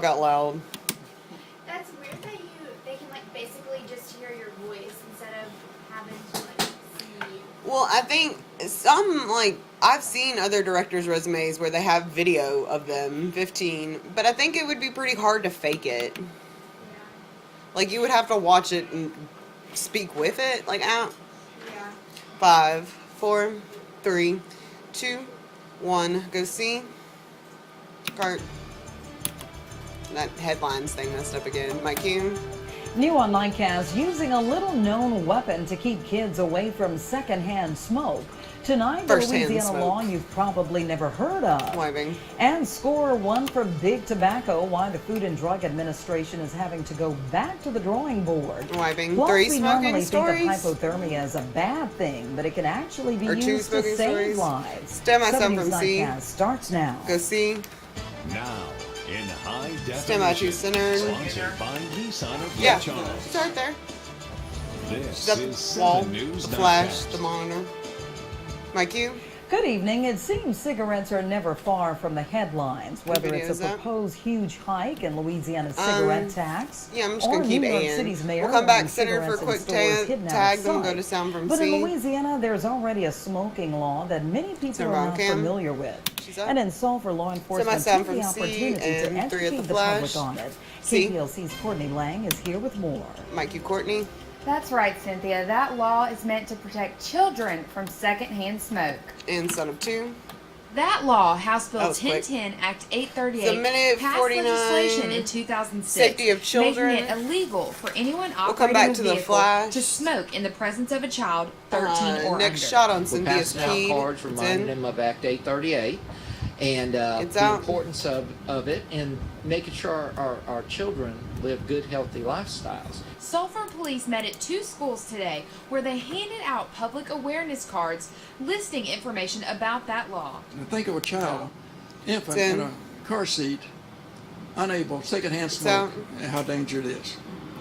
out loud. That's weird that they can like basically just hear your voice instead of having to like see. Well, I think some, like, I've seen other directors' resumes where they have video of them, 15, but I think it would be pretty hard to fake it. Yeah. Like, you would have to watch it and speak with it. Like, out. Yeah. 5, 4, 3, 2, 1. Go see. Cart. That headlines thing messed up again. Mike Hume. New on Nightcast, using a little-known weapon to keep kids away from secondhand smoke. Tonight, the First-hand Louisiana smoke. law you've probably never heard of. Wiping. And score one for big tobacco, why the Food and Drug Administration is having to go back to the drawing board. Wiping. Plus, 3 we smoking normally stories. think of hypothermia as a bad thing, but it can actually be Or 2 used to smoking save stories. lives. Stand myself 70s from C. Nightcast starts now. Go see. Now, in high definition. Stand by to center. Sponsored by Nissan of Yeah. Charles. Start there. This The is wall, 7 News the flash, Nightcast. the monitor. Mike Hume. Good evening. It seems cigarettes are never far from the headlines, whether video it's is a that? proposed huge hike in Louisiana's cigarette tax, Yeah, I'm just or going to keep New York Ann. City's mayor We'll come back wanting center for a cigarettes in quick stores hidden out tag of them, go sight. to sound from But C. in Louisiana, there's already a smoking law that many people Stand are by, not Cam. familiar with. She's up. And in Sulphur, law enforcement sound took the from C opportunity to and 3 at educate the the public flash. on it. C. KPLC's Courtney Lang is here with more. Mike Hugh Courtney. That's right, Cynthia. That law is meant to protect children from secondhand smoke. And son of 2. That law, House Bill That was quick. 1010, Act 838, It's a minute passed 49. legislation in 2006, Safety of children. making it illegal for anyone come operating back a to the vehicle flash. to smoke in the presence of a child 13 or Next under. shot on We're Cynthia passing out Speed. cards It's reminding in. them of Act 838 and It's the out. importance of it and making sure our children live good, healthy lifestyles. Sulphur police met at 2 schools today where they handed out public awareness cards listing information about that law. Now think of a child, infant Ten. in a car seat, unable, secondhand So- smoke, and how dangerous it is.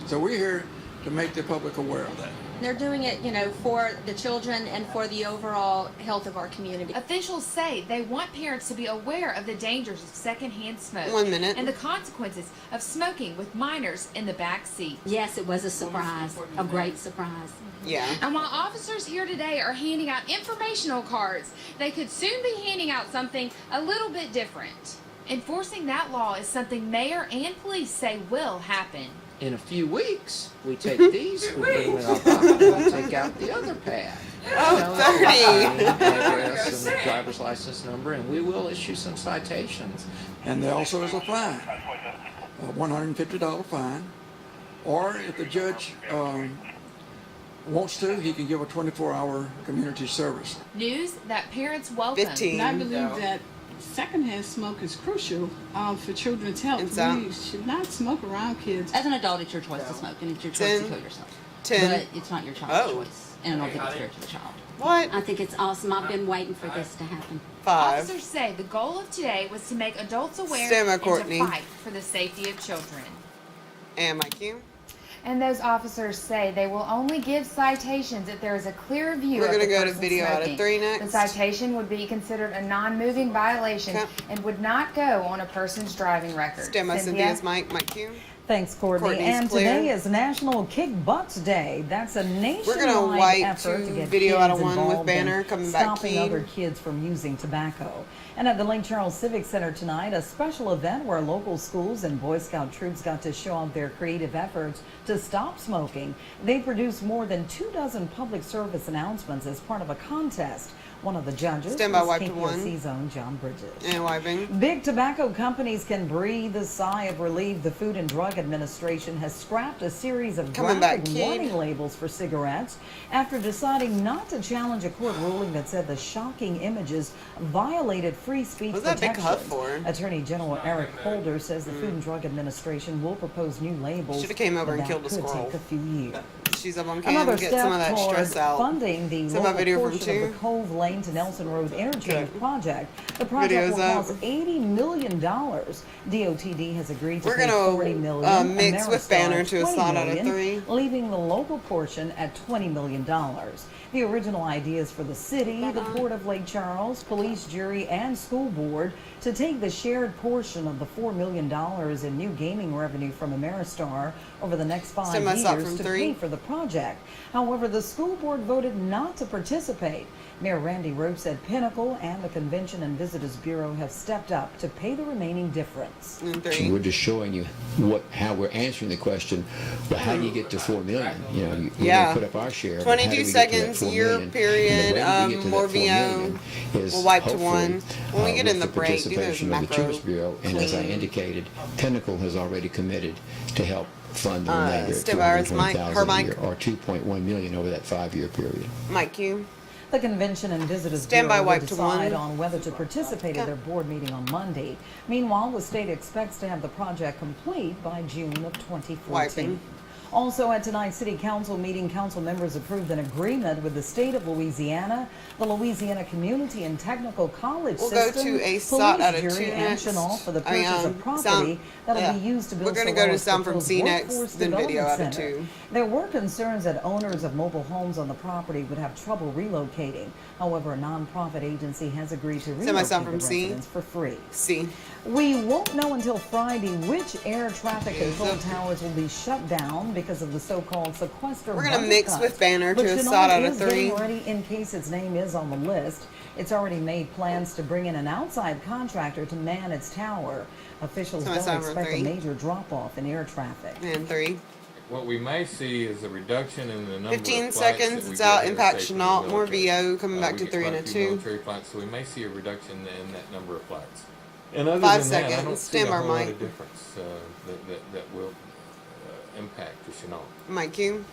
So we're here to make the public aware of that. They're doing it, for the children and for the overall health of our community. Officials say they want parents to be aware of the dangers of secondhand smoke 1 minute. and the consequences of smoking with minors in the back seat. Yes, it was a surprise, a great surprise. Yeah. And while officers here today are handing out informational cards, they could soon be handing out something a little bit different. Enforcing that law is something mayor and police say will happen. In a few weeks, we take these, we put them in our pocket, and we take out the other pad. Oh, 30. Address and driver's license number, and we will issue some citations. And there also is a fine, a $150 fine, or if the judge wants to, he can give a 24-hour community service. News that parents welcome. 15. And I believe that secondhand smoke is crucial for children's health. It's out. We should not smoke around kids. As an adult, it's your choice to smoke, and it's your choice 10, to kill yourself. 10. But it's not your child's Oh. choice, and I don't think it's fair to the child. What? I think it's awesome. I've been waiting for this to happen. 5. Officers say the goal of today was to make adults aware Stand by, and Courtney. to fight for the safety of children. And Mike Hume. And those officers say they will only give citations if there is a clear view We're of gonna the go to person video out of smoking. 3 The next. citation would be considered a non-moving violation Okay. and would not go on a person's driving record. Stand by Cynthia? Cynthia's Mike Hume. Thanks, Courtney. Courtney's And clear. today is National Kick Butts Day. That's a nationwide gonna wipe effort to to get video kids out of one with involved in banner, coming back stopping keen. other kids from using tobacco. And at the Lake Charles Civic Center tonight, a special event where local schools and Boy Scout troops got to show off their creative efforts to stop smoking. They produced more than 24 public service announcements as part of a contest. One of the judges Stand by, was wipe to 1. KPLC's own John Bridges. And wiping. Big tobacco companies can breathe a sigh of relief. The Food and Drug Administration has scrapped a series of Coming back, graphic kid. warning labels for cigarettes after deciding not to challenge a court ruling that said the shocking images violated free speech What's that big protection. huff for? Attorney General Eric Holder says the Food and Drug Administration will propose new labels. Should've came over but and that killed a could squirrel. take a few years. She's up on cam. Another Get step some of that toward stress out. funding the Send my local video from portion of the 2. Cove Lane to Nelson Road interchange Okay. project. The project Video's will up. cost $80 million. DOTD has agreed to We're pay gonna, $40 million. mix with Ameristar Banner to a $20 slot out of million, 3. leaving the local portion at $20 million. The original ideas for the city, the Port of Lake Charles, police, jury, and school board to take the shared portion of the $4 million in new gaming revenue from Ameristar over the next 5 Send my stop years from to 3. pay for the project. However, the school board voted not to participate. Mayor Randy Rope said Pinnacle and the Convention and Visitors Bureau have stepped up to pay the remaining difference. And 3. We're just showing you how we're answering the question. Well, how do you get to $4 million? You know, we're Yeah. going to put up our share. but how do 22 we get to that seconds, $4 year million? period, And the way we get to more that $4 VO. million is We'll wipe to hopefully, 1. When we get in with the break, do those participation of the macro Tourist Bureau, and as I clean. indicated, Pinnacle has already committed to help fund the remainder at Step hours, Mike, her $220,000 a mic. year, or $2.1 million over that 5-year period. Mike Q. The Convention and Visitors Stand by, Bureau will wipe to decide 1. on whether to participate at their board meeting on Monday. Meanwhile, the state expects to have the project complete by June of 2014. Wiping. Also at tonight's City Council meeting, council members approved an agreement with the state of Louisiana, the Louisiana Community and Technical College We'll go system, to a SOT out of police, 2 jury, and next. Chenal for the I mean, purchase of property sound- that'll yeah. be used to build We're gonna go to Solomon's sound from proposed C next, workforce then video development out of center. 2. There were concerns that owners of mobile homes on the property would have trouble relocating. However, a nonprofit agency has agreed to my relocate sound the from C. residents for free. C. We won't know until Friday which air traffic Yes, control up. towers will be shut down because of the so-called sequester. We're gonna budget mix cuts. with Banner But to a Chenal SOT out of is getting 3. ready in case its name is on the list. It's already made plans to bring in an outside contractor to man its tower. Officials So my don't sound from expect a 3. major drop-off in air traffic. And 3. What we may see is a reduction in the number 15 of flights seconds, that we it's get out, that are impact safe from Chenault, the more military. VO, coming back We to get 3 quite and a a few 2. military flights, so we may see a reduction in that number of flights. And other 5 than that, I don't seconds, see a stand by whole lot Mike. of difference that will impact the Chenault. Mike Q.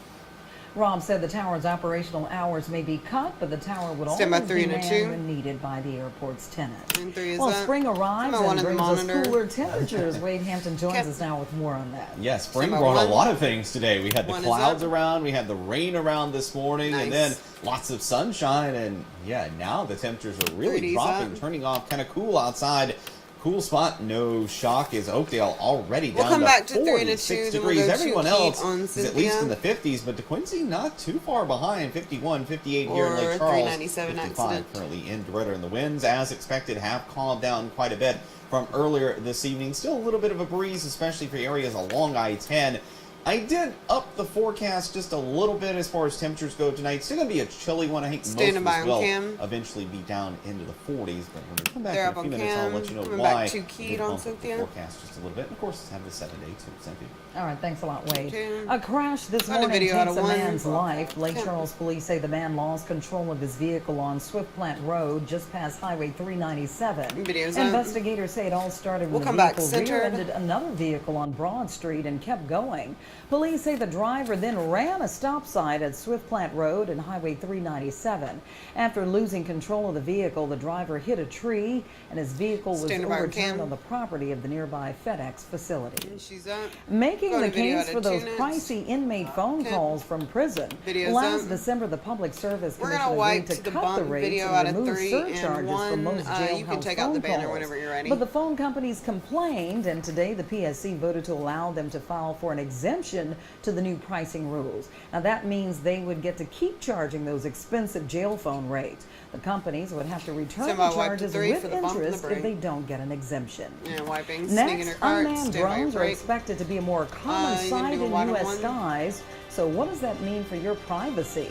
Rob said the tower's operational hours may be cut, but the tower would Stand by always 3 be and a manned 2. when needed by the airport's tenant. And 3 is Well, up. spring arrives Come on, one and in the brings us monitor. cooler temperatures. Wade Hampton joins Kev- us now with more on that. Yes, spring Number brought a 1. lot of things today. We had the 1 is clouds up. around, we had the rain around this morning, and then Nice. lots of sunshine. And yeah, now the temperatures are really 3D's dropping, up. turning off, kind of cool outside. Cool spot, no shock, is Oakdale already We'll down come to back to 3 and a 46 2, then we'll degrees. go to Everyone Keith else on is at least Cynthia. in the 50s, but DeQuincy not too far behind, 51, 58 here in Or Lake Charles. 397 55 accident. currently in DeRidder, and the winds, as expected, have calmed down quite a bit from earlier this evening. Still a little bit of a breeze, especially for areas along I-10. I did up the forecast just a little bit as far as temperatures go tonight. Still going to be a chilly one. I think Standing most of by us on will cam. eventually be down into the 40s. But when we come back They're in up a few on minutes, I'll cam. let you know Coming why. back to we Keith did on bump up the Cynthia. forecast just a little bit. And of course, have the 7-day too, Cynthia. All right, thanks a lot, Wade. Okay. A crash this Found a morning video out takes of a 1. man's life. Lake Okay. Charles police say the man lost control of his vehicle on Swift Plant Road, just past Highway 397. Video's up. Investigators say it all started when We'll the come back vehicle centered. rear-ended another vehicle on Broad Street and kept going. Police say the driver then ran a stop sign at Swift Plant Road and Highway 397. After losing control of the vehicle, the driver hit a tree and his vehicle was Standing by on overturned cam. on the property of the nearby FedEx facility. And she's up. Making Go the to video case out for of those 2 next. pricey inmate phone Okay. calls from prison. Video's Last up. December, the Public Service We're Commission gonna wipe agreed to to the cut the bump rates video out and of remove 3 and surcharges 1. from most jailhouse You can take out the phone banner calls. whenever you're ready. But the phone companies complained, and today the PSC voted to allow them to file for an exemption to the new pricing rules. Now that means they would get to keep charging those expensive jail phone rates. The companies would have to return the Semi-wipe to charges 3 with for the bump and the interest if break. they don't get an exemption. And wiping, sneaking Next, her cart, unmanned stand by your drones are break. expected to be a more common you gonna sight do a in one-on-one? U.S. skies. So what does that mean for your privacy?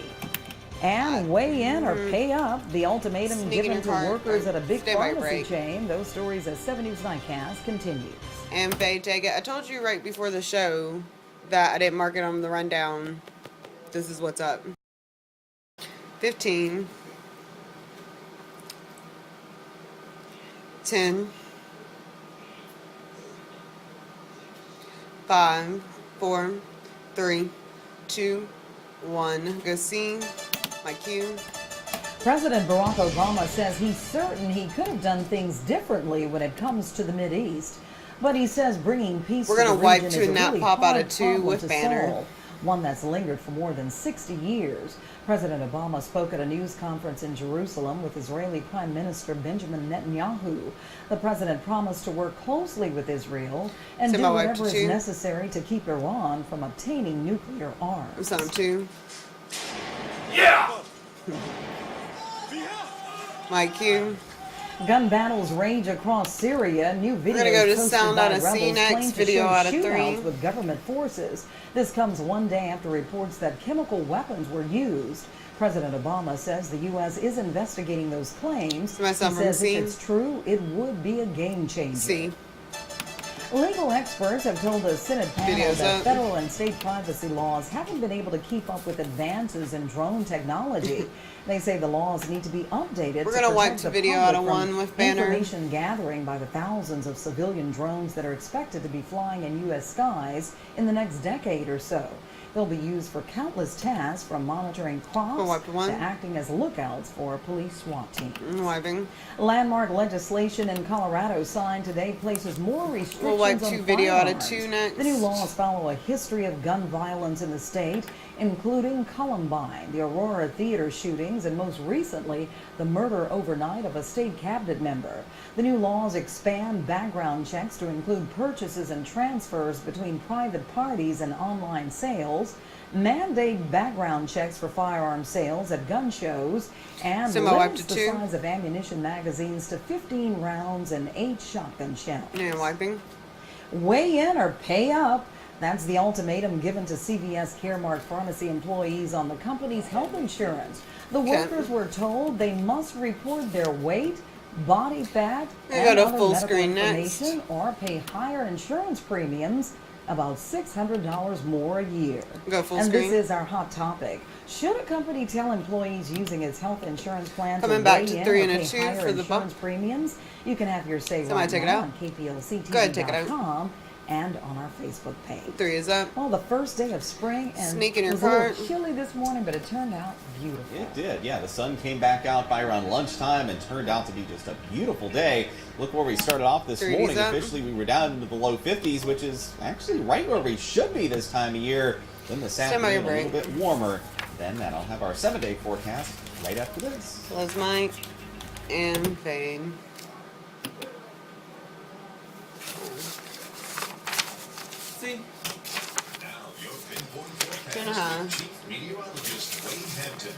And weigh in or pay up, the ultimatum Sneaking given your to cart, workers at a big stand by your pharmacy break. chain. Those stories as 7 News Nightcast continues. And Faye, take it. I told you right before the show that I didn't mark it on the rundown. This is what's up. 15. 10. 5, 4, 3, 2, 1. Go see my cue. President Barack Obama says he's certain he could have done things differently when it comes to the Mideast. But he says bringing peace We're to gonna the wipe region to is a a nap really pop out hard of 2 problem with to Banner. solve. one that's lingered for more than 60 years. President Obama spoke at a news conference in Jerusalem with Israeli Prime Minister Benjamin Netanyahu. The president promised to work closely with Israel and do whatever is necessary to keep Iran from obtaining nuclear arms. Some too. Yeah! Mike Q. Gun battles rage across Syria. New videos We're gonna go to posted sound by out of rebels CNX claim to video show out of shootouts 3. with government forces. This comes one day after reports that chemical weapons were used. President Obama says the U.S. is investigating those claims. He says if it's true, it would be a game changer. Legal experts have told a Senate panel that federal and state privacy laws haven't been able to keep up with advances in drone technology. They say the laws need to be updated. We're going to wipe the video out of one with Banner. Information gathering by the thousands of civilian drones that are expected to be flying in U.S. skies in the next decade or so. They'll be used for countless tasks, from monitoring crops to acting as lookouts for a police SWAT team. Landmark legislation in Colorado signed today places more restrictions we'll wipe on video out of firearms. 2 next. The new laws follow a history of gun violence in the state, including Columbine, the Aurora Theater shootings, and most recently, the murder overnight of a state cabinet member. The new laws expand background checks to include purchases and transfers between private parties and online sales, mandate background checks for firearm sales at gun shows, and limits the size of ammunition magazines to 15 rounds and 8 shotgun shells. Weigh in or pay up. That's the ultimatum given to CVS Caremark pharmacy employees on the company's health insurance. The workers were told they must report their weight, body fat, and other medical information, or pay higher insurance premiums, about $600 more a year. And this is our hot topic. Should a company tell employees using its health insurance plan to weigh in or pay higher insurance premiums? You can have your say right now on KPLC-TV.com and on our Facebook page. 3 is up. Well, the first day of spring, and it was a little chilly this morning, but it turned out beautiful. It did, yeah. The sun came back out by around lunchtime and turned out to be just a beautiful day. Look where we started off this morning. Officially, we were down into the low 50s, which is actually right where we should be this time of year. Then this afternoon, a little bit warmer than that. I'll have our 7-day forecast right after this. Close Mike and fade. See? Now your pinpoint forecast, Chief Meteorologist Wade Hampton.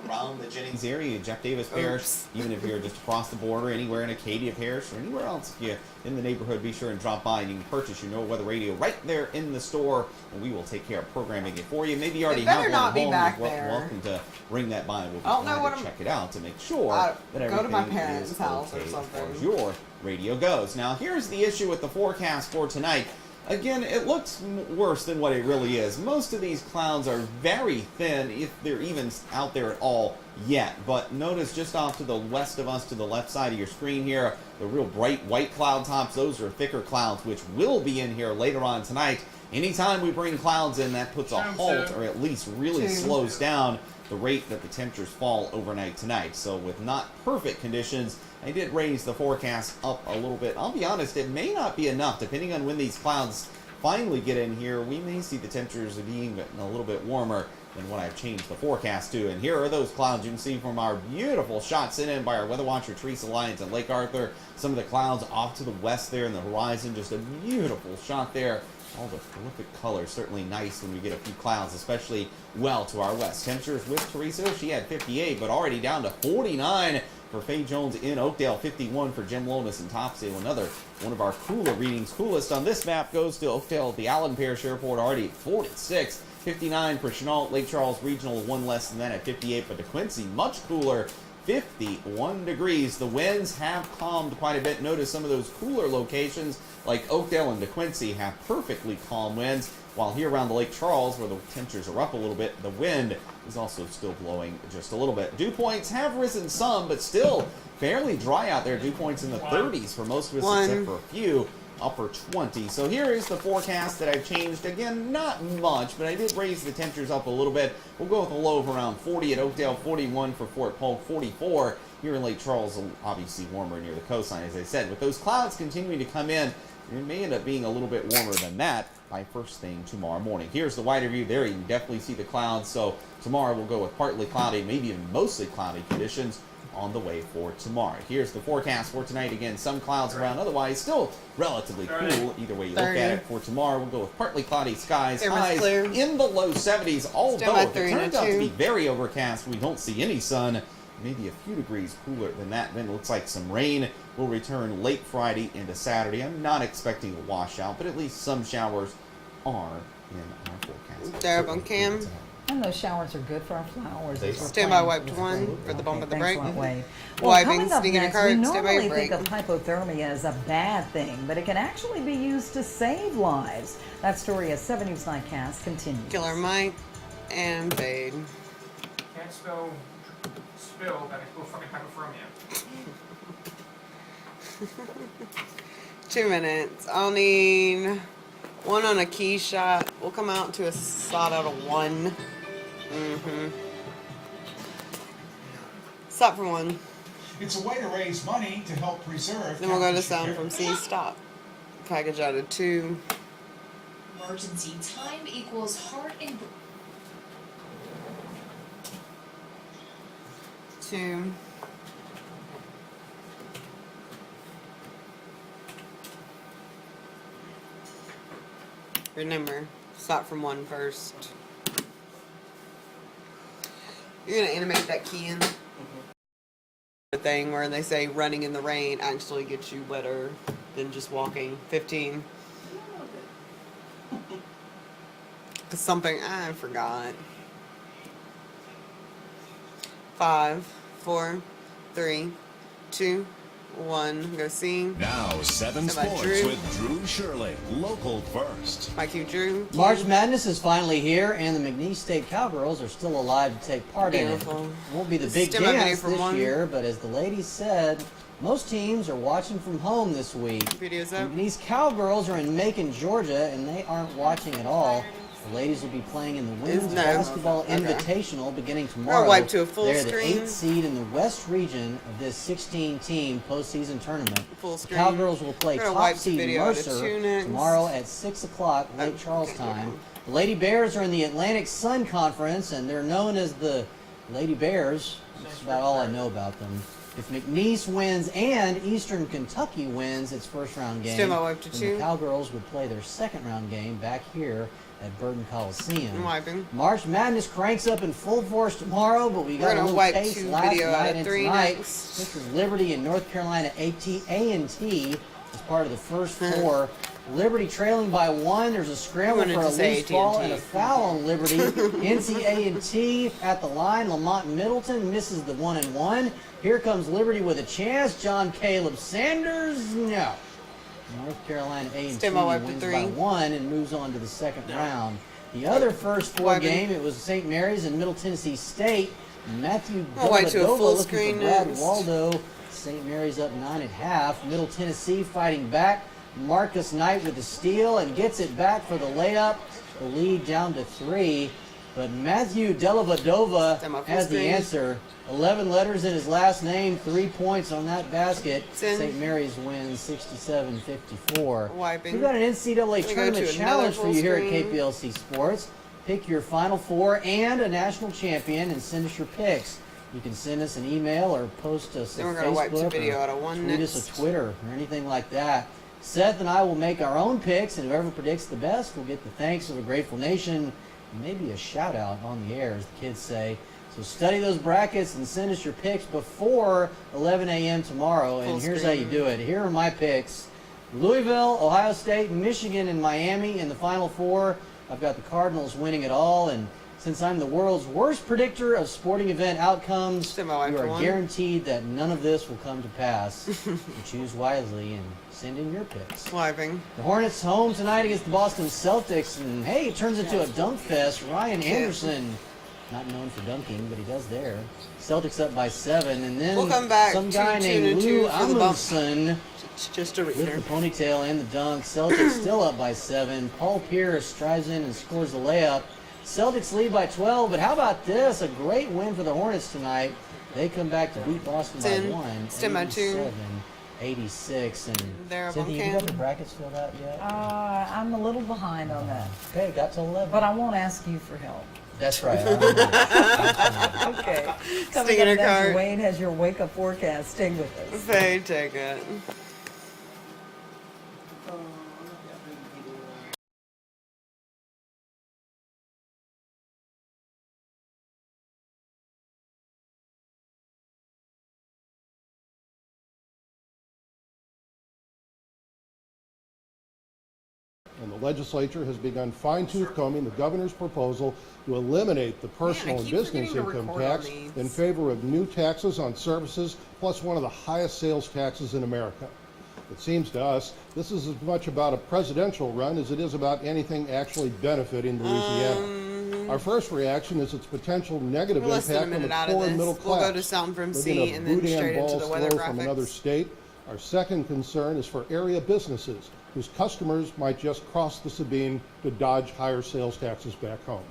Around the Jennings area, Jeff Davis Parish, even if you're just across the border, anywhere in Acadia Parish or anywhere else, if you're in the neighborhood, be sure and drop by and you can purchase your No Weather Radio right there in the store, and we will take care of programming it for you. Maybe you already have one at home. You're welcome to bring that by. We'll be glad to check it out to make sure that everything go to my parents' house or something. As far as your radio goes. Now, here's the issue with the forecast for tonight. Again, it looks worse than what it really is. Most of these clouds are very thin, if they're even out there at all yet. But notice just off to the west of us, to the left side of your screen here, the real bright white cloud tops, those are thicker clouds, which will be in here later on tonight. Anytime we bring clouds in, that puts a halt, or at least really slows down the rate that the temperatures fall overnight tonight. So with not perfect conditions, I did raise the forecast up a little bit. I'll be honest, it may not be enough. Depending on when these clouds finally get in here, we may see the temperatures being a little bit warmer than what I've changed the forecast to. And here are those clouds you can see from our beautiful shot sent in by our weather watcher Teresa Lyons at Lake Arthur. Some of the clouds off to the west there in the horizon, just a beautiful shot there. All the prolific colors, certainly nice when we get a few clouds, especially well to our west. Temperatures with Teresa, she had 58, but already down to 49 for Faye Jones in Oakdale, 51 for Jim Lonis in Topsail. Another one of our cooler readings. Coolest on this map goes to Oakdale at the Allen Parish Airport, already at 46. 59 for Chenault, Lake Charles Regional, one less than that at 58, but DeQuincy much cooler, 51 degrees. The winds have calmed quite a bit. Notice some of those cooler locations like Oakdale and DeQuincy have perfectly calm winds, while here around the Lake Charles, where the temperatures are up a little bit, the wind is also still blowing just a little bit. Dew points have risen some, but still fairly dry out there. Dew points in the 30s for most of us, except for a few upper 20s. So here is the forecast that I've changed. Again, not much, but I did raise the temperatures up a little bit. We'll go with a low of around 40 at Oakdale, 41 for Fort Polk, 44 here in Lake Charles, obviously warmer near the coastline, as I said. With those clouds continuing to come in, it may end up being a little bit warmer than that by first thing tomorrow morning. Here's the wider view there. You can definitely see the clouds. So tomorrow we'll go with partly cloudy, maybe even mostly cloudy conditions on the way for tomorrow. Here's the forecast for tonight. Again, some clouds around, otherwise still relatively cool. Either way you look at it. For tomorrow, we'll go with partly cloudy skies, highs in the low 70s, although if it turns out to be very overcast, we don't see any sun, maybe a few degrees cooler than that. Then it looks like some rain will return late Friday into Saturday. I'm not expecting a washout, but at least some showers are in our forecast. They're up on cam. And those showers are good for our flowers. Stand by wipe to one for the bump of the break. Well, Wiping, coming up sneaking a next, card, we stand by normally break. think of hypothermia as a bad thing, but it can actually be used to save lives. That story as 7 News Nightcast continues. Killer Mike and Fade. Can't spell spill, that equals fucking hypothermia. 2 minutes. I'll need one on a key shot. We'll come out to a slot out of 1. Stop for 1. It's a way to raise money to help preserve. Then we'll go to sound from C. Stop. Package out of 2. Emergency time equals heart and 2. Remember, stop from 1 first. You're gonna animate that key in. The thing where they say running in the rain actually gets you wetter than just walking. 15. Cause something I forgot. 5, 4, 3, 2, 1. Go see. Now 7 Sports with Drew Shirley, local first. Mike, you Drew. March Madness is finally here, and the McNeese State Cowgirls are still alive to take part in it. It won't be the big dance this year, but as the ladies said, most teams are watching from home this week. Videos up. McNeese Cowgirls are in Macon, Georgia, and they aren't watching at all. The ladies will be playing in the Women's Basketball Invitational beginning tomorrow. Wipe to a full They're screen. the 8th seed in the West region of this 16-team postseason tournament. Full The screen. Cowgirls will play top wipe seed video out of Mercer 2 next. tomorrow at 6 o'clock Lake Charles time. The Lady Bears are in the Atlantic Sun Conference, and they're known as the Lady Bears. That's about all I know about them. If McNeese wins and Eastern Kentucky wins its first round game, Stand by wipe to then 2. the Cowgirls would play their second round game back here at Burton Coliseum. I'm wiping. March Madness cranks up in full force tomorrow, but we got a gonna little wipe taste 2 last video out night of and 3 tonight. next. This is Liberty and North Carolina A&T as part of the first 4. Liberty trailing by 1. There's a scramble wanted for a to say loose ball AT&T. and a foul on Liberty. NC-A&T at the line. Lamont Middleton misses the 1-and-1. Here comes Liberty with a chance. John Caleb Sanders, no. North Carolina A&T Stand by wipe to wins 3. by 1 and moves on to the second round. The other first 4 Wiping. game, it was St. Mary's and Middle Tennessee State. Matthew I'll wipe to a Dellavedova full looking screen for Brad next. Waldo. St. Mary's up 9.5. Middle Tennessee fighting back. Marcus Knight with the steal and gets it back for the layup. The lead down to 3. But Matthew Dellavedova has the answer. 11 letters in his last name, 3 points on that basket. St. Mary's wins 67-54. Wiping. We've got an NCAA Go tournament to challenge another for you here at full screen. KPLC Sports. Pick your Final 4 and a national champion and send us your picks. You can send us an email or post us Then a we're gonna wipe the Facebook video or out of 1 tweet next. us a Twitter or anything like that. Seth and I will make our own picks, and whoever predicts the best will get the thanks of a grateful nation and maybe a shout out on the air, as the kids say. So study those brackets and send us your picks before 11 a.m. tomorrow. And Full here's screen. how you do it. Here are my picks. Louisville, Ohio State, Michigan, and Miami in the Final 4. I've got the Cardinals winning it all. And since I'm the world's worst predictor of sporting event outcomes, you are guaranteed that none of this will come to pass. So choose wisely and send in your picks. Wiping. The Hornets home tonight against the Boston Celtics. And hey, it turns into a dunk fest. Ryan Anderson, not known for dunking, but he does there. Celtics up by 7, and then We'll come back some to guy 2 named and 2 Lou for the bump. Amundsen It's just a With reader. the ponytail and the dunk, Celtics still up by 7. Paul Pierce drives in and scores the layup. Celtics lead by 12, but how about this? A great win for the Hornets tonight. They come back to beat Boston by 1. Stand by 2. 86. And They're up Cynthia, on you got cam. your brackets filled out yet? I'm a little behind on that. Okay, got to 11. But I won't ask you for help. That's right. Okay. Sting Coming in up her next, cart. Wayne has your wake-up forecast. Stay with us. They take it. And the legislature has begun fine-tooth combing the governor's proposal to eliminate the personal and business income tax in favor of new taxes on services, plus one of the highest sales taxes in America. It seems to us this is as much about a presidential run as it is about anything actually benefiting Louisiana. Our first reaction is its potential negative We're less than a impact on the minute out of poor and this. middle We'll class. go to sound from living C a and then boudin straight into ball the weather flow from another graphics. state. Our second concern is for area businesses whose customers might just cross the Sabine to dodge higher sales taxes back home.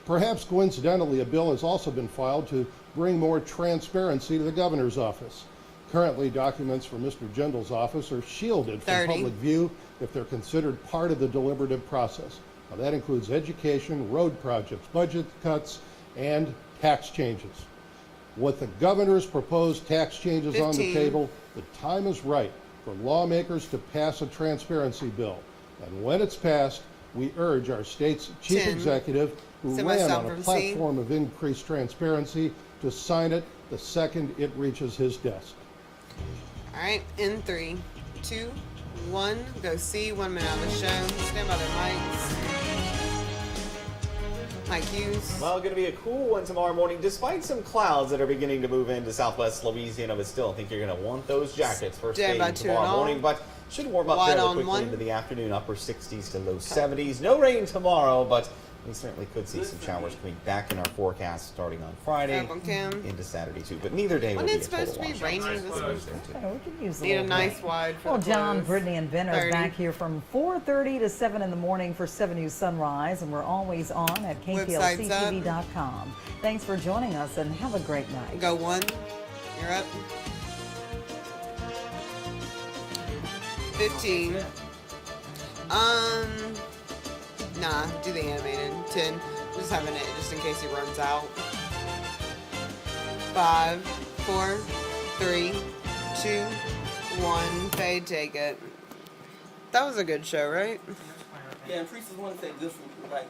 Perhaps coincidentally, a bill has also been filed to bring more transparency to the governor's office. Currently, documents from Mr. Gendel's office are shielded from 30. public view if they're considered part of the deliberative process. Now, that includes education, road projects, budget cuts, and tax changes. With the governor's proposed tax changes on the 15. table, the time is right for lawmakers to pass a transparency bill. And when it's passed, we urge our state's chief 10. executive, who Send ran myself on a from C. platform of increased transparency, to sign it the second it reaches his desk. All right, in 3, 2, 1, go see 1 minute on the show. Stand by their mics. Mike Hughes. Well, going to be a cool one tomorrow morning, despite some clouds that are beginning to move into southwest Louisiana, but still, I think you're going to want those jackets first Stand thing by 2 and tomorrow all. morning, but should warm up Wide fairly on quickly 1. into the afternoon, upper 60s to low 70s. No rain tomorrow, but we certainly could see some showers coming back in our forecast starting on Friday Up on cam. into Saturday too, but neither day will Wasn't be it a supposed total to be washout. raining this Thursday, week? too. Yeah, we could use Need a little nice rain. wide for Well, the John, clothes. Brittany, and Ben are 30. back here from 4:30 to 7 in the morning for 7 News Sunrise, and we're always on at Website's up. KPLC-TV.com. Thanks for joining us, and have a great night. Go 1. You're up. 15. Nah, do the animated. 10. Just having it just in case he runs out. 5, 4, 3, 2, 1. Fade, take it. That was a good show, right? Yeah, and Priest is one thing good for like